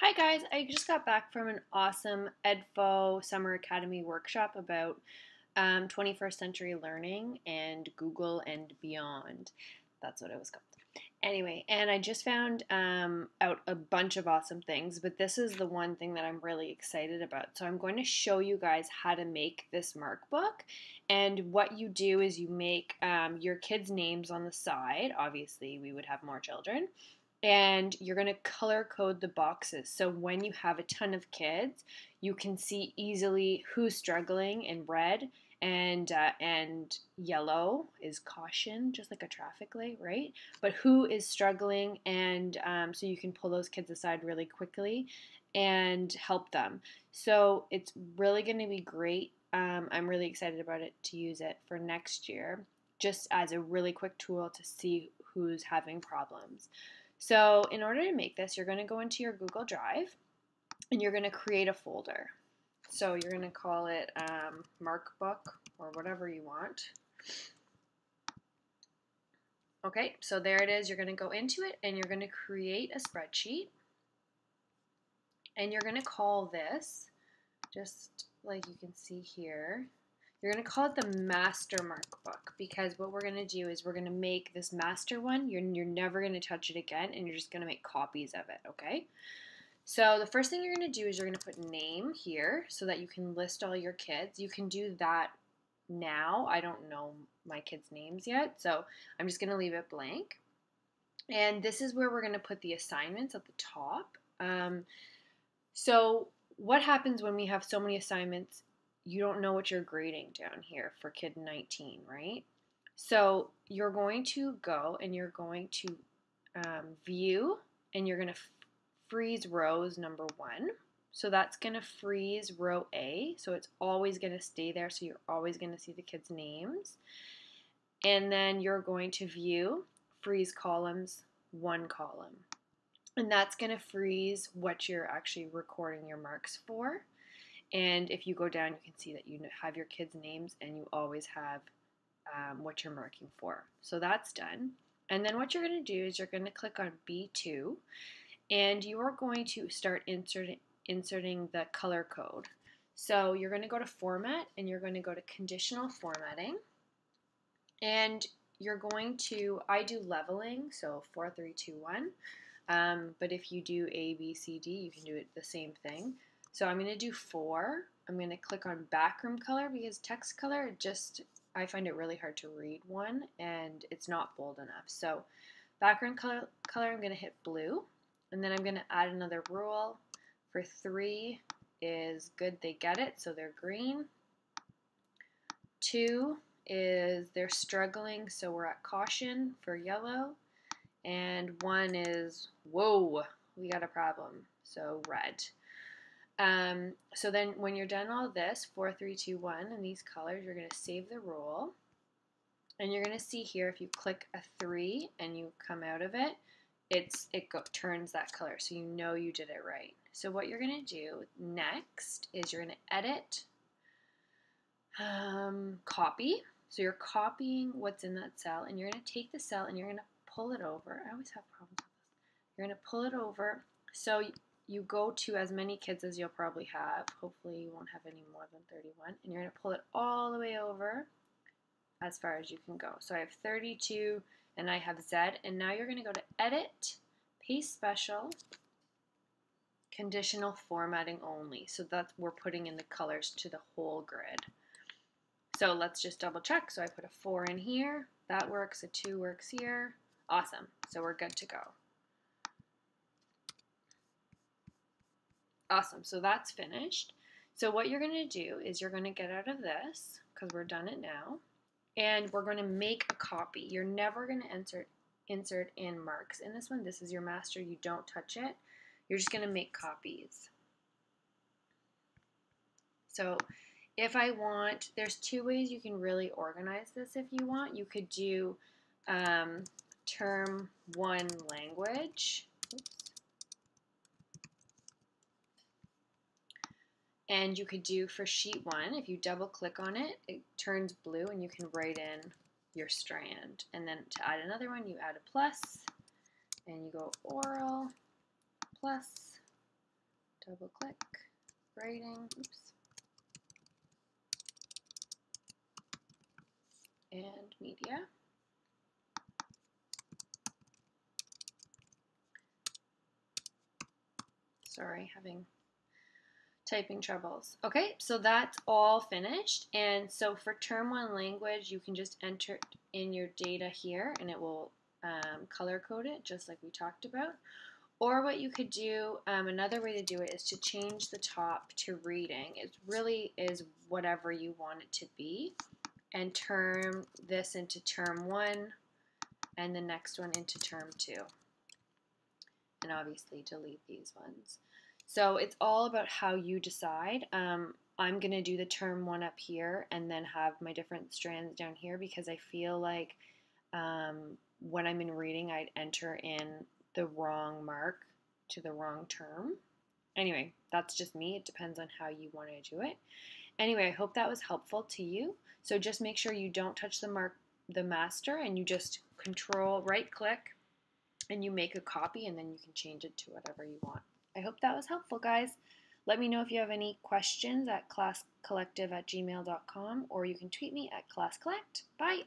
Hi guys, I just got back from an awesome EdFo Summer Academy workshop about 21st century learning and Google and beyond. That's what it was called. Anyway, and I just found out a bunch of awesome things, but this is the one thing that I'm really excited about. So I'm going to show you guys how to make this markbook. And what you do is you make your kids' names on the side. Obviously, we would have more children. And you're going to color code the boxes. So when you have a ton of kids, you can see easily who's struggling in red, and yellow is caution, just like a traffic light, right? But who is struggling, and so you can pull those kids aside really quickly and help them. So it's really going to be great. I'm really excited about it to use it for next year, just as a really quick tool to see who's having problems. So in order to make this, you're going to go into your Google Drive and you're going to create a folder. So you're going to call it markbook or whatever you want. Okay, so there it is. You're going to go into it and you're going to create a spreadsheet. And you're going to call this, just like you can see here, you're going to call it the master markbook, because what we're going to do is we're going to make this master one. You're never going to touch it again, and you're just going to make copies of it, okay? So the first thing you're going to do is you're going to put name here so that you can list all your kids. You can do that now. I don't know my kids' names yet, so I'm just going to leave it blank. And this is where we're going to put the assignments at the top. So what happens when we have so many assignments? You don't know what you're grading down here for kid 19, right? So you're going to go and you're going to view, and you're going to freeze rows number 1. So that's going to freeze row A. So it's always going to stay there. So you're always going to see the kids' names. And then you're going to view, freeze columns, 1 column. And that's going to freeze what you're actually recording your marks for. And if you go down, you can see that you have your kids' names and you always have what you're marking for. So that's done. And then what you're going to do is you're going to click on B2, and you are going to start inserting the color code. So you're going to go to Format, and you're going to go to Conditional Formatting. And you're going to, I do leveling, so 4, 3, 2, 1. But if you do A, B, C, D, you can do it the same thing. So I'm going to do 4. I'm going to click on background color, because text color, I find it really hard to read one, and it's not bold enough. So background color, I'm going to hit blue, and then I'm going to add another rule. For 3 is good, they get it, so they're green. 2 is they're struggling, so we're at caution for yellow. And 1 is, whoa, we got a problem, so red. So then when you're done all this, 4, 3, 2, 1, and these colors, you're going to save the rule. And you're going to see here, if you click a 3 and you come out of it, it turns that color, so you know you did it right. So what you're going to do next is you're going to edit, copy. So you're copying what's in that cell, and you're going to take the cell and you're going to pull it over. I always have problems with this. You're going to pull it over. So you go to as many kids as you'll probably have. Hopefully you won't have any more than 31. And you're going to pull it all the way over as far as you can go. So I have 32 and I have Z. And now you're going to go to Edit, Paste Special, Conditional Formatting Only. So that's, we're putting in the colors to the whole grid. So let's just double check. So I put a 4 in here. That works. A 2 works here. Awesome. So we're good to go. Awesome, so that's finished. So what you're going to do is you're going to get out of this, because we're done it now, and we're going to make a copy. You're never going to insert in marks in this one. This is your master. You don't touch it. You're just going to make copies. So if I want, there's 2 ways you can really organize this if you want. You could do term 1 language. Oops. And you could do for sheet 1, if you double click on it, it turns blue and you can write in your strand. And then to add another one, you add a plus and you go oral plus double click, writing, oops, and media. Sorry, having typing troubles. Okay, so that's all finished. And so for term one language, you can just enter in your data here and it will color code it just like we talked about. Or what you could do, another way to do it is to change the top to reading. It really is whatever you want it to be. And turn this into term one and the next one into term two. And obviously delete these ones. So it's all about how you decide. I'm going to do the term one up here and then have my different strands down here because I feel like when I'm in reading, I'd enter in the wrong mark to the wrong term. Anyway, that's just me. It depends on how you want to do it. Anyway, I hope that was helpful to you. So just make sure you don't touch the master, and you just control right click and you make a copy, and then you can change it to whatever you want. I hope that was helpful, guys. Let me know if you have any questions at classcollective@gmail.com, or you can tweet me at classcollect. Bye!